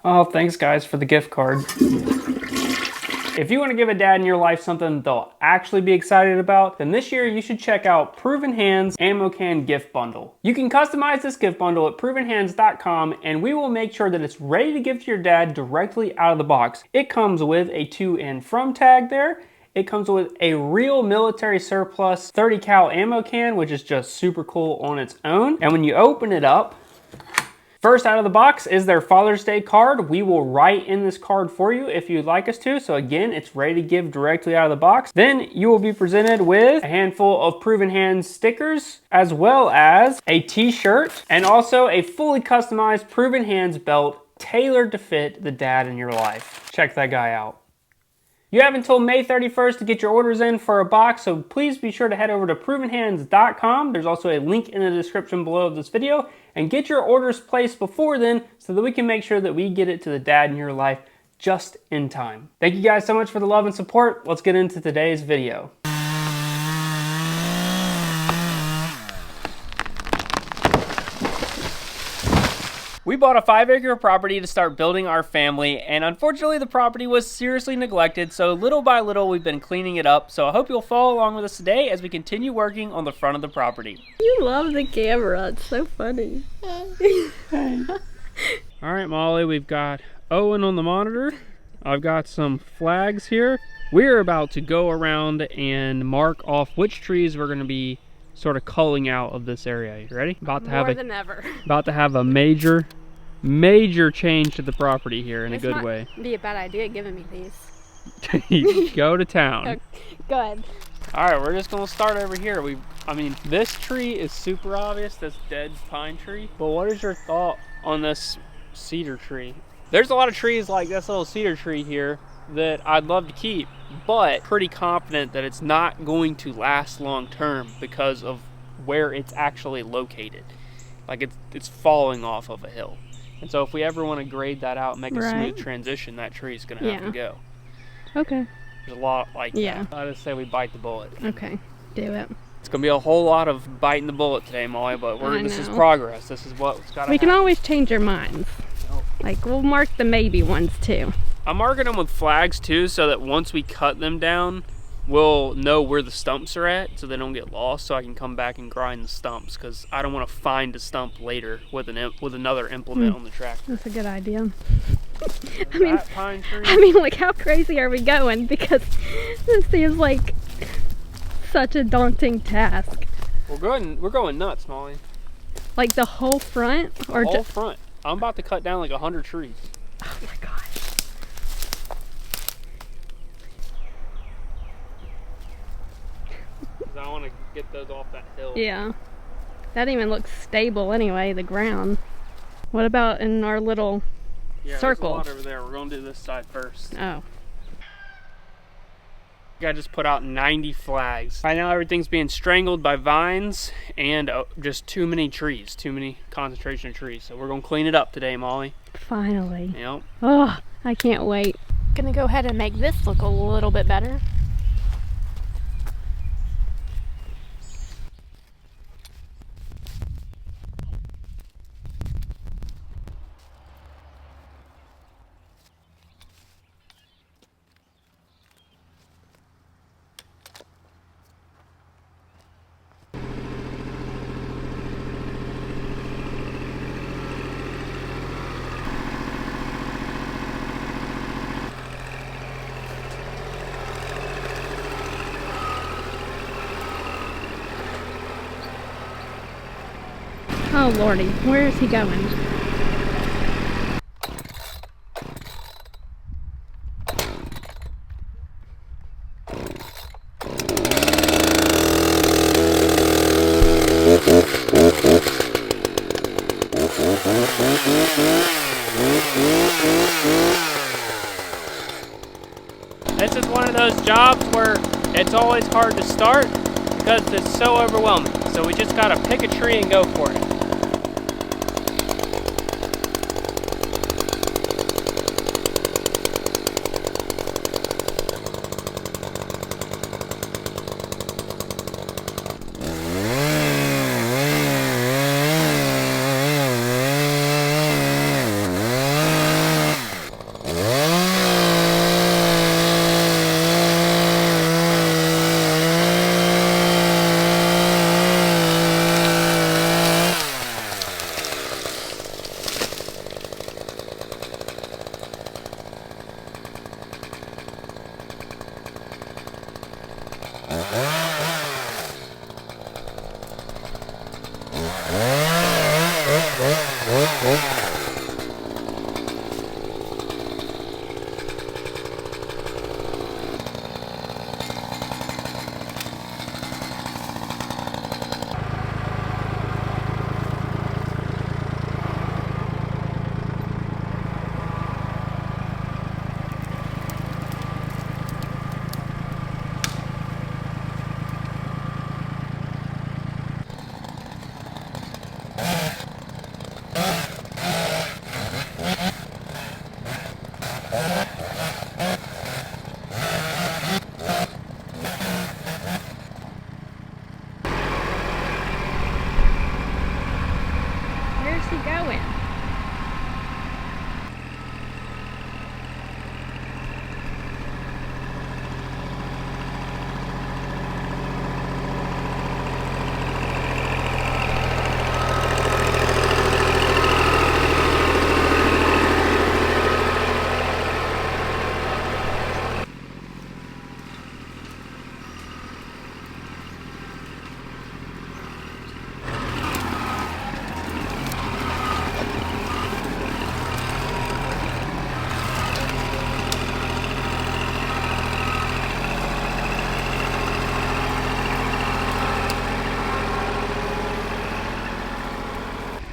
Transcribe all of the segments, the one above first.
Oh, thanks guys for the gift card. If you want to give a dad in your life something they'll actually be excited about, then this year you should check out Proven Hands Ammo Can Gift Bundle. You can customize this gift bundle at provenhands.com and we will make sure that it's ready to give to your dad directly out of the box. It comes with a to and from tag there. It comes with a real military surplus 30 cal ammo can, which is just super cool on its own. And when you open it up, first out of the box is their Father's Day card. We will write in this card for you if you'd like us to. So again, it's ready to give directly out of the box. Then you will be presented with a handful of Proven Hands stickers, as well as a t-shirt, and also a fully customized Proven Hands belt tailored to fit the dad in your life. Check that guy out. You have until May 31st to get your orders in for a box, so please be sure to head over to provenhands.com. There's also a link in the description below of this video, and get your orders placed before then so that we can make sure that we get it to the dad in your life just in time. Thank you guys so much for the love and support. Let's get into today's video. We bought a 5-acre property to start building our family, and unfortunately the property was seriously neglected, so little by little we've been cleaning it up. So I hope you'll follow along with us today as we continue working on the front of the property. You love the camera, it's so funny. Alright Molly, we've got Owen on the monitor. I've got some flags here. We're about to go around and mark off which trees we're going to be sort of culling out of this area. You ready? About to have a major change to the property here in a good way. Be a bad idea giving me these. Go to town. Okay, go ahead. All right, we're just gonna start over here. I mean, this tree is super obvious, this dead pine tree. But what is your thought on this cedar tree? There's a lot of trees like this little cedar tree here that I'd love to keep, but pretty confident that it's not going to last long term because of where it's actually located. Like it's falling off of a hill. And so if we ever want to grade that out and make a smooth transition, that tree is going to have to go. Okay. There's a lot like that. I just say we bite the bullet. Okay, do it. It's going to be a whole lot of biting the bullet today, Molly, but this is progress. This is what's got to happen. We can always change our minds. Like, we'll mark the maybe ones too. I'm marking them with flags too, so that once we cut them down, we'll know where the stumps are at so they don't get lost, so I can come back and grind the stumps, because I don't want to find a stump later with another implement on the tractor. That's a good idea. I mean, like, how crazy are we going? Because this seems like such a daunting task. We're going nuts, Molly. Like the whole front? Or the whole front. I'm about to cut down like 100 trees. Oh my gosh. I want to get those off that hill. Yeah. That even looks stable anyway, the ground. What about in our little circle? There's a lot over there. We're going to do this side first. Oh. I just put out 90 flags. Right now everything's being strangled by vines and just too many trees, too many concentration of trees. So we're going to clean it up today, Molly. Finally. Yep. Oh, I can't wait. Gonna go ahead and make this look a little bit better. Oh lordy, where is he going? This is one of those jobs where it's always hard to start because it's so overwhelming. So we just gotta pick a tree and go for it.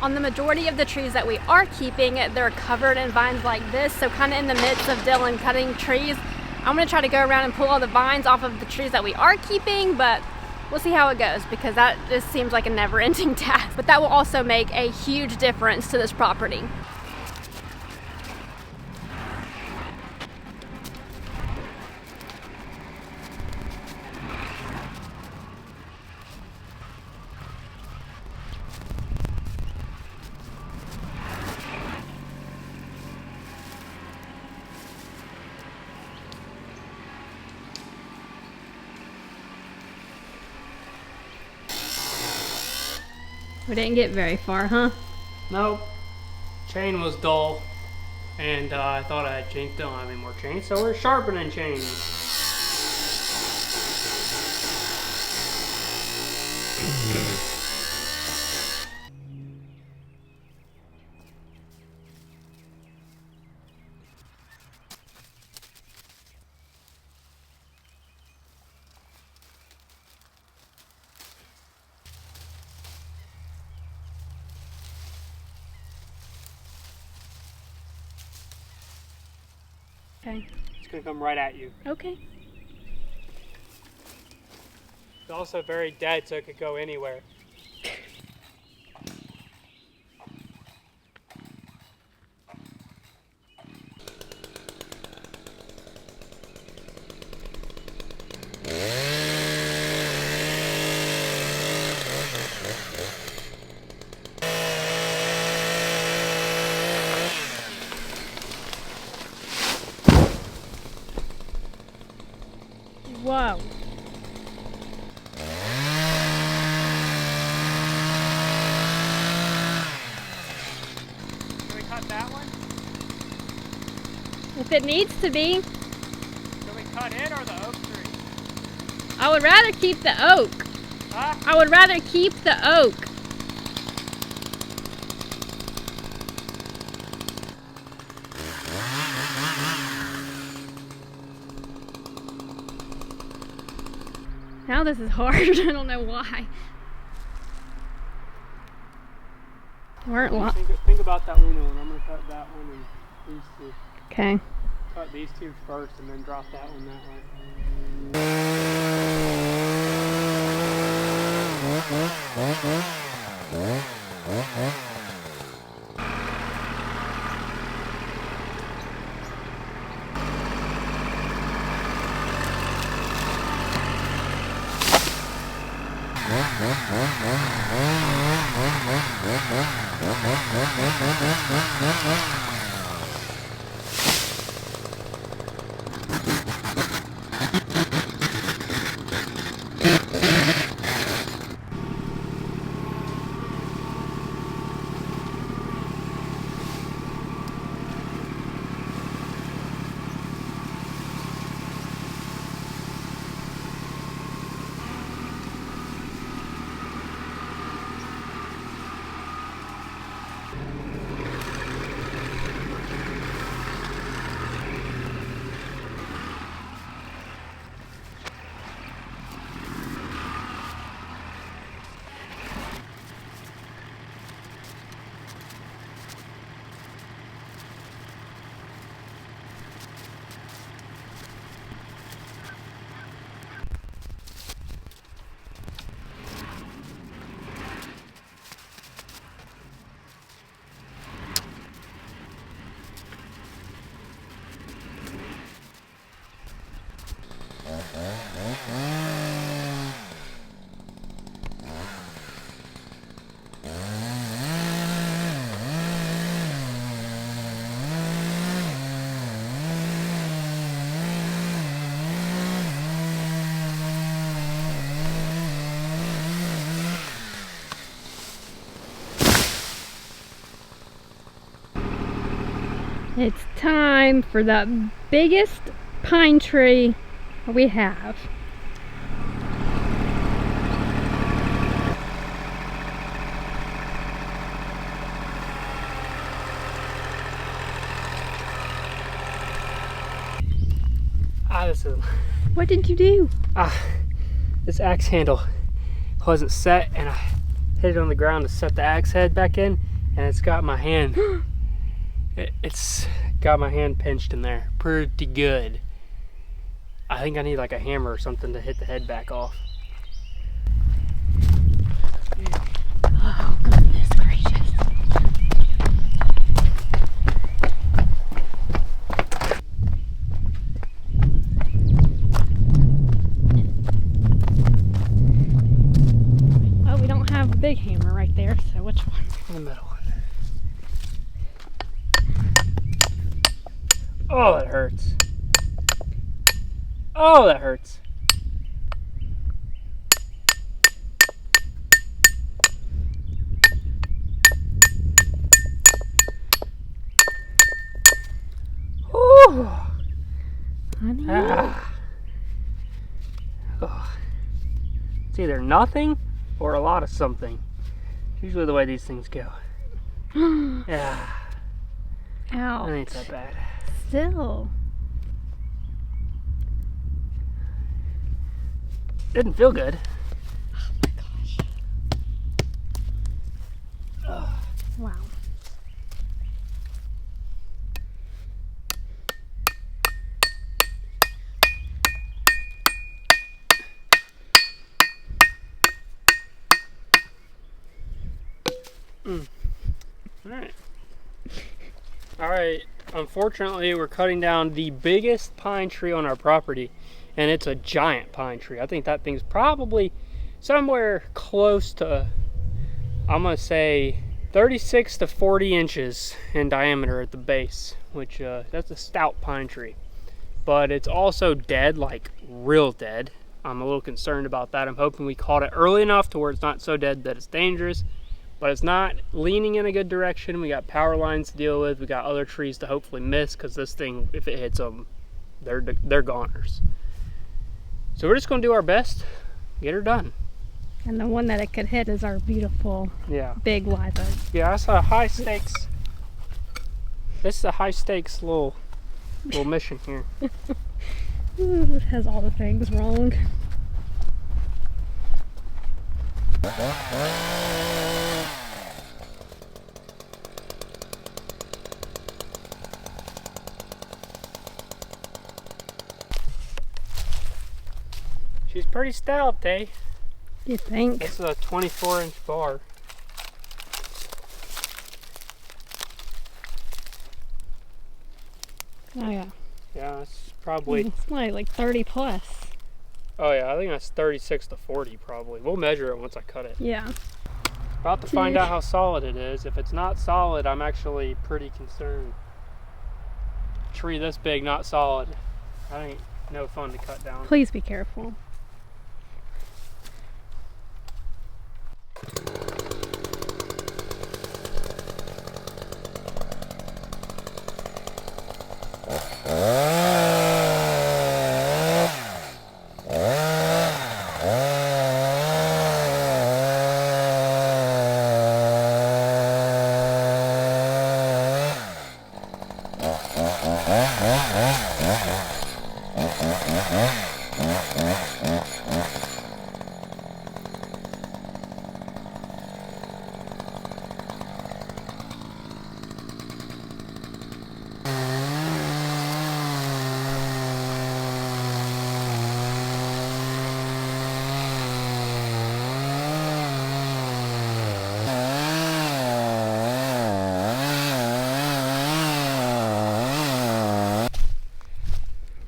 On the majority of the trees that we are keeping, they're covered in vines like this. So kind of in the midst of Dylan cutting trees, I'm gonna try to go around and pull all the vines off of the trees that we are keeping, but we'll see how it goes because that just seems like a never-ending task. But that will also make a huge difference to this property. We didn't get very far, huh? Nope. Chain was dull, and I thought I had chains. Don't have any more chains, so we're sharpening chains. Okay. It's gonna come right at you. Okay. It's also very dead, so it could go anywhere. Whoa. Can we cut that one? If it needs to be. Can we cut it or the oak tree? I would rather keep the oak. Huh? I would rather keep the oak. Now this is hard. I don't know why. Weren't Think about that Luna one. I'm gonna cut that one and these two. Okay. Cut these two first and then drop that one that way. It's time for the biggest pine tree we have. What did you do? This axe handle wasn't set and I hit it on the ground to set the axe head back in And it's got my hand, it's got my hand pinched in there pretty good. I think I need like a hammer or something to hit the head back off. Oh, goodness gracious. Oh, we don't have a big hammer right there, so which one? In the middle. Oh, that hurts. Oh, that hurts. Ooh. Honey. Ah. Oh. It's either nothing or a lot of something. Usually the way these things go. Yeah. Ouch. That ain't that bad. Still. Didn't feel good. Oh my gosh. Ugh. Wow. All right. Unfortunately, we're cutting down the biggest pine tree on our property, and it's a giant pine tree. I think that thing's probably somewhere close to, I'm gonna say 36 to 40 inches in diameter at the base, which that's a stout pine tree. But it's also dead, like real dead. I'm a little concerned about that. I'm hoping we caught it early enough to where it's not so dead that it's dangerous, but it's not leaning in a good direction. We got power lines to deal with. We got other trees to hopefully miss, because this thing, if it hits them, they're goners. So we're just gonna do our best, get her done. And the one that it could hit is our beautiful big live oak. Yeah, that's a high stakes. This is a high stakes little mission here. Ooh, it has all the things wrong. She's pretty stout, eh? You think? This is a 24-inch bar. Oh yeah. Yeah, it's probably. It's like 30 plus. Oh yeah, I think that's 36 to 40 probably. We'll measure it once I cut it. Yeah. About to find out how solid it is. If it's not solid, I'm actually pretty concerned. Tree this big, not solid. That ain't no fun to cut down. Please be careful.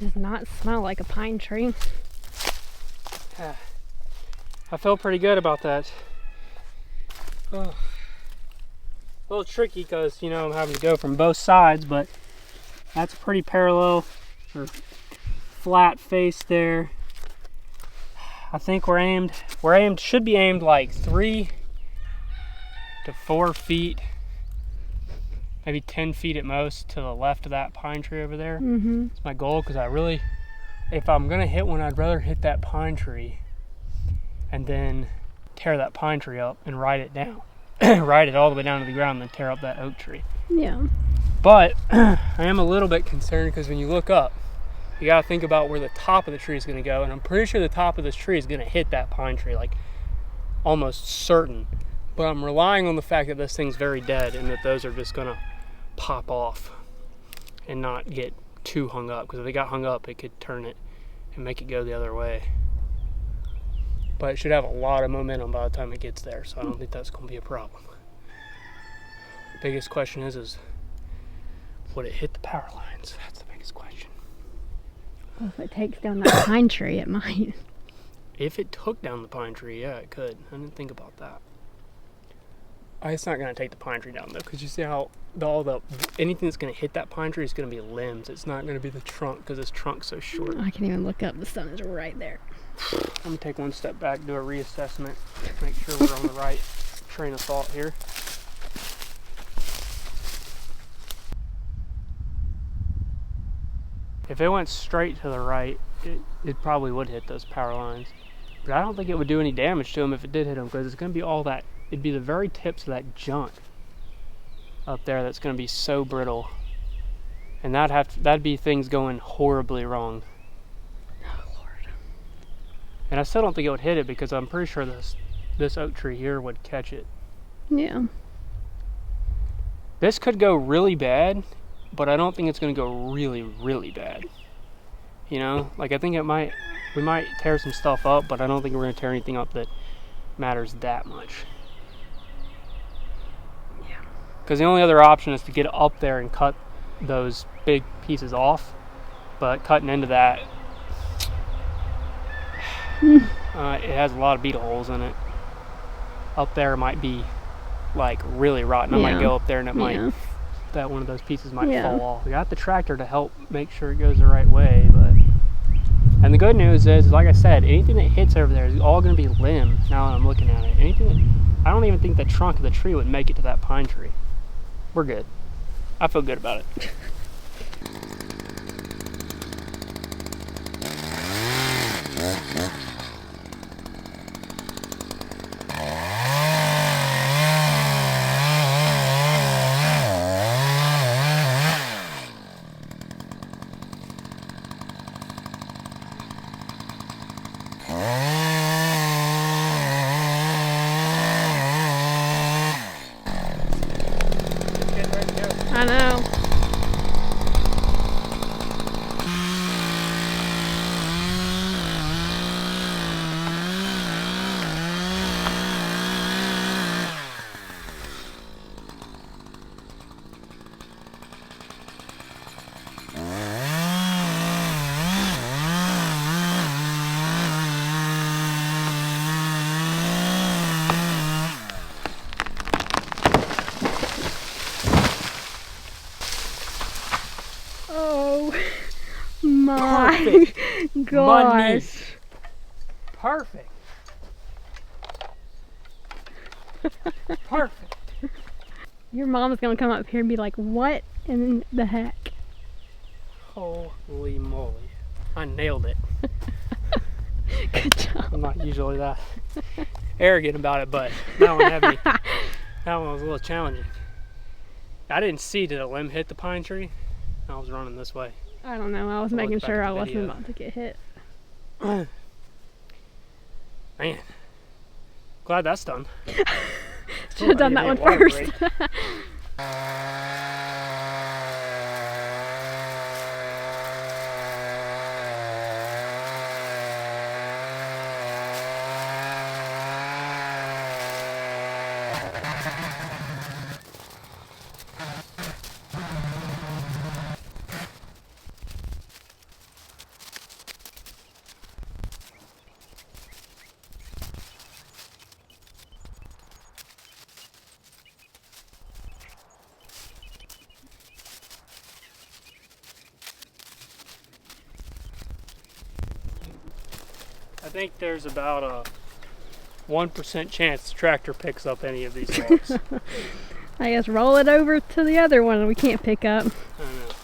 Does not smell like a pine tree. I feel pretty good about that. Oh. A little tricky because, you know, I'm having to go from both sides, but that's pretty parallel or flat face there. I think should be aimed like 3 to 4 feet, maybe 10 feet at most to the left of that pine tree over there. It's my goal, because if I'm gonna hit one, I'd rather hit that pine tree and then tear that pine tree up and ride it down. Ride it all the way down to the ground and then tear up that oak tree. Yeah. But I am a little bit concerned, because when you look up, you gotta think about where the top of the tree is gonna go, and I'm pretty sure the top of this tree is gonna hit that pine tree, like almost certain. But I'm relying on the fact that this thing's very dead and that those are just gonna pop off and not get too hung up, because if they got hung up, it could turn it and make it go the other way. But it should have a lot of momentum by the time it gets there, so I don't think that's gonna be a problem. Biggest question is would it hit the power lines? That's the biggest question. Well, if it takes down that pine tree, it might. If it took down the pine tree, yeah, it could. I didn't think about that. It's not going to take the pine tree down, though, because you see how anything that's going to hit that pine tree is going to be limbs. It's not going to be the trunk, because this trunk's so short. I can't even look up. The sun is right there. I'm going to take one step back, do a reassessment, make sure we're on the right train of thought here. If it went straight to the right, it probably would hit those power lines. But I don't think it would do any damage to them if it did hit them, because it's going to be all that, it'd be the very tips of that junk up there that's going to be so brittle. And that'd be things going horribly wrong. Oh, Lord. And I still don't think it would hit it, because I'm pretty sure this oak tree here would catch it. Yeah. This could go really bad, but I don't think it's going to go really, really bad. You know, like I think we might tear some stuff up, but I don't think we're going to tear anything up that matters that much. Yeah. Because the only other option is to get up there and cut those big pieces off, but cutting into that, it has a lot of beetle holes in it. Up there might be like really rotten. I might go up there and it might, that one of those pieces might fall off. We got the tractor to help make sure it goes the right way, but. And the good news is, like I said, anything that hits over there is all going to be limb. Now that I'm looking at it, I don't even think the trunk of the tree would make it to that pine tree. We're good. I feel good about it. I know. Oh my gosh. Perfect. Perfect. Your mom's gonna come up here and be like, what in the heck? Holy moly. I nailed it. Good job. I'm not usually that arrogant about it, but that one was a little challenging. I didn't see, did a limb hit the pine tree? I was running this way. I don't know. I was making sure I wasn't about to get hit. Man, glad that's done. Should have done that one first. I think there's about a 1% chance the tractor picks up any of these logs. I guess roll it over to the other one we can't pick up. I know.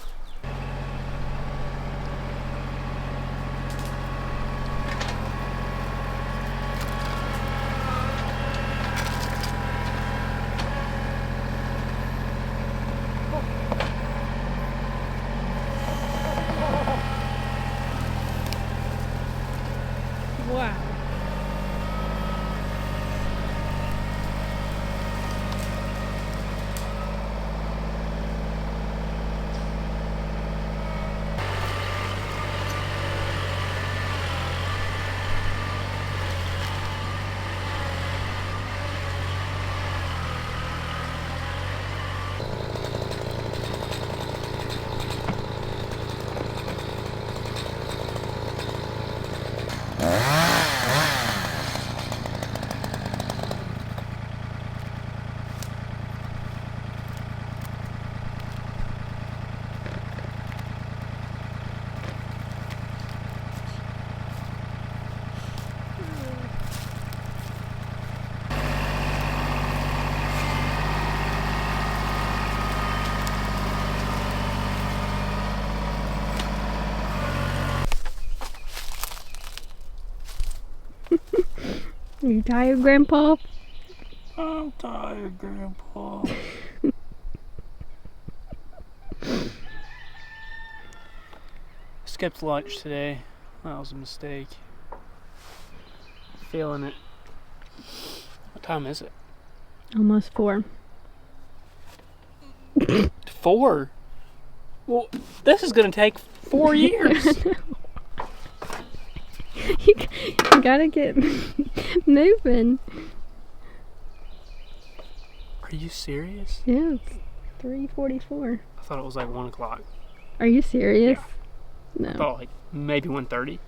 Wow. Are you tired, Grandpa? I'm tired, Grandpa. Skipped lunch today. That was a mistake. Feeling it. What time is it? Almost 4. 4? Well, this is gonna take 4 years. You gotta get moving. Are you serious? Yeah, it's 3:44. I thought it was like 1 o'clock. Are you serious? Yeah. I No. thought like maybe 1:30.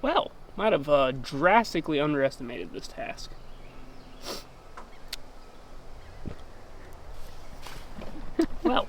Well, might have drastically underestimated this task. Well.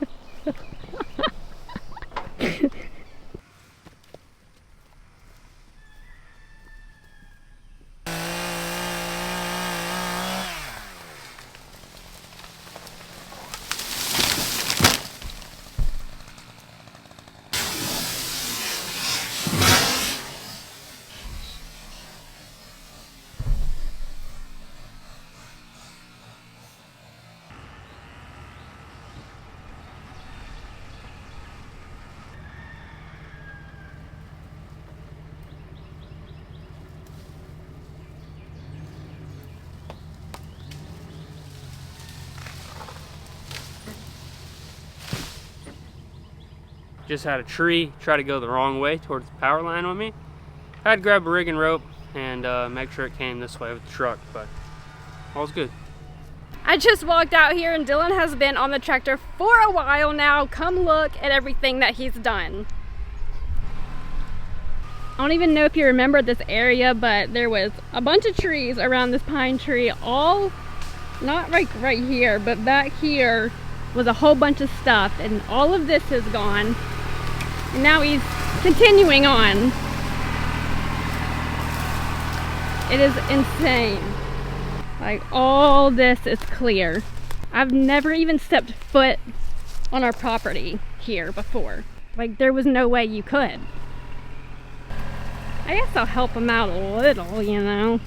Just had a tree try to go the wrong way towards the power line on me. I had to grab a rig and rope and make sure it came this way with the truck, but all's good. I just walked out here and Dylan has been on the tractor for a while now. Come look at everything that he's done. I don't even know if you remember this area, but there was a bunch of trees around this pine tree, all not like right here, but back here was a whole bunch of stuff, and all of this is gone. And now he's continuing on. It is insane. Like, all this is clear. I've never even stepped foot on our property here before. Like, there was no way you could. I guess I'll help him out a little, you know.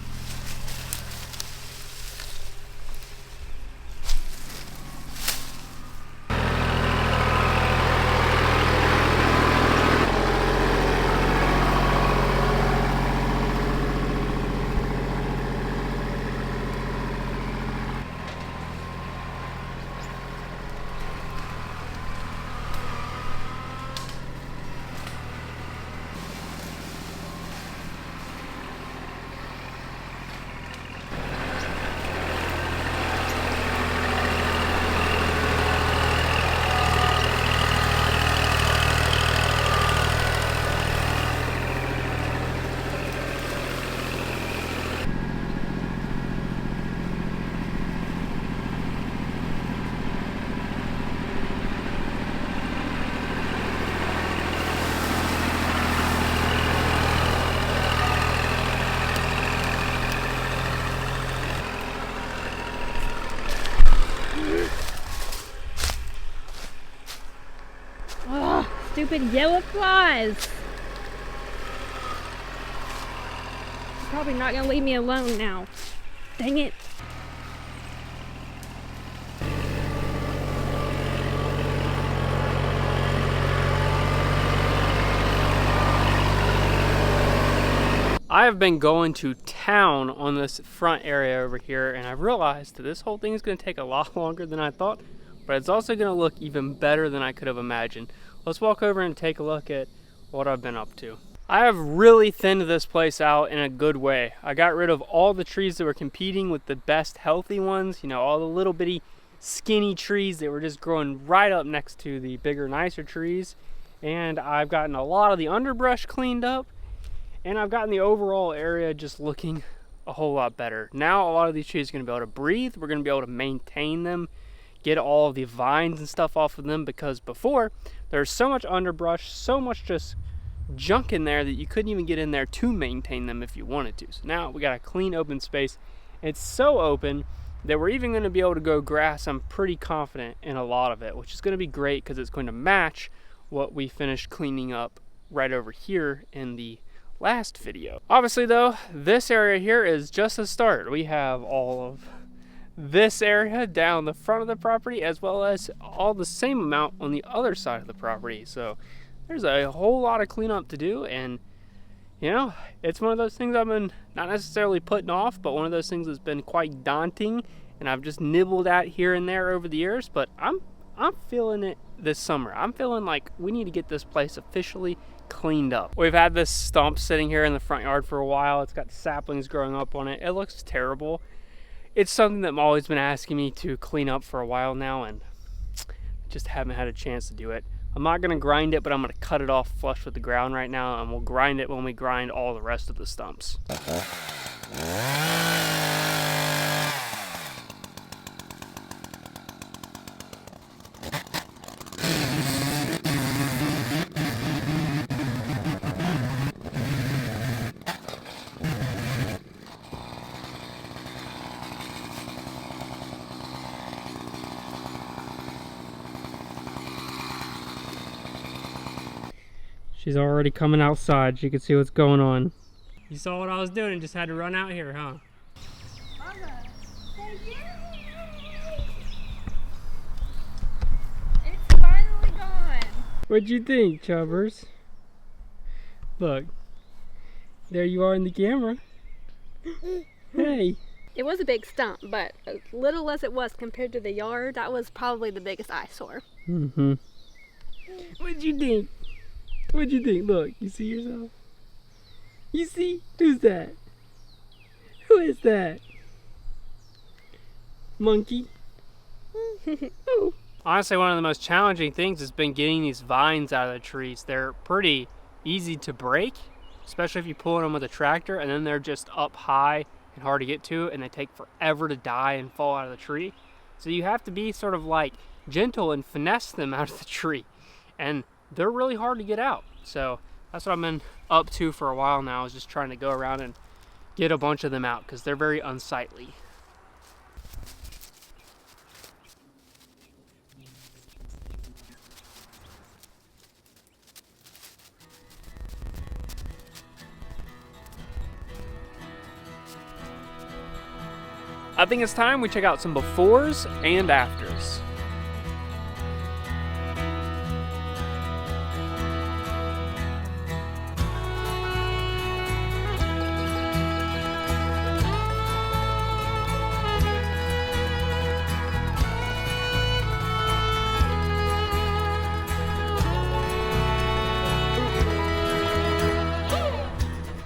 Stupid yellow flies. You're probably not gonna leave me alone now. Dang it. I have been going to town on this front area over here, and I've realized that this whole thing is going to take a lot longer than I thought, but it's also going to look even better than I could have imagined. Let's walk over and take a look at what I've been up to. I have really thinned this place out in a good way. I got rid of all the trees that were competing with the best healthy ones, you know, all the little bitty skinny trees that were just growing right up next to the bigger, nicer trees. And I've gotten a lot of the underbrush cleaned up, and I've gotten the overall area just looking a whole lot better. Now a lot of these trees are going to be able to breathe. We're going to be able to maintain them, get all of the vines and stuff off of them, because before there's so much underbrush, so much just junk in there that you couldn't even get in there to maintain them if you wanted to. So now we got a clean open space. It's so open that we're even going to be able to grow grass. I'm pretty confident in a lot of it, which is going to be great because it's going to match what we finished cleaning up right over here in the last video. Obviously though, this area here is just the start. We have all of this area down the front of the property, as well as all the same amount on the other side of the property. So there's a whole lot of cleanup to do, and you know, it's one of those things I've been not necessarily putting off, but one of those things that's been quite daunting, and I've just nibbled at here and there over the years. But I'm feeling it this summer. I'm feeling like we need to get this place officially cleaned up. We've had this stump sitting here in the front yard for a while. It's got saplings growing up on it. It looks terrible. It's something that Molly's been asking me to clean up for a while now, and just haven't had a chance to do it. I'm not gonna grind it, but I'm gonna cut it off flush with the ground right now, and we'll grind it when we grind all the rest of the stumps. She's already coming outside. She can see what's going on. You saw what I was doing and just had to run out here, huh? It's finally gone. What'd you think, Chubbers? Look, there you are in the camera. Hey. It was a big stump, but as little as it was compared to the yard, that was probably the biggest eyesore. Mm-hmm. What'd you think? What'd you think? Look, you see yourself? You see? Who's that? Who is that? Monkey? Oh. Honestly, one of the most challenging things has been getting these vines out of the trees. They're pretty easy to break, especially if you pull them with a tractor, and then they're just up high and hard to get to, and they take forever to die and fall out of the tree. So you have to be sort of like gentle and finesse them out of the tree. And they're really hard to get out. So that's what I've been up to for a while now, is just trying to go around and get a bunch of them out, because they're very unsightly. I think it's time we check out some befores and afters.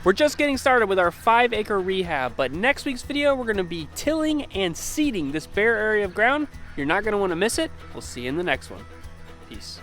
We're just getting started with our 5-acre rehab, but next week's video we're going to be tilling and seeding this bare area of ground. You're not going to want to miss it. We'll see you in the next one. Peace.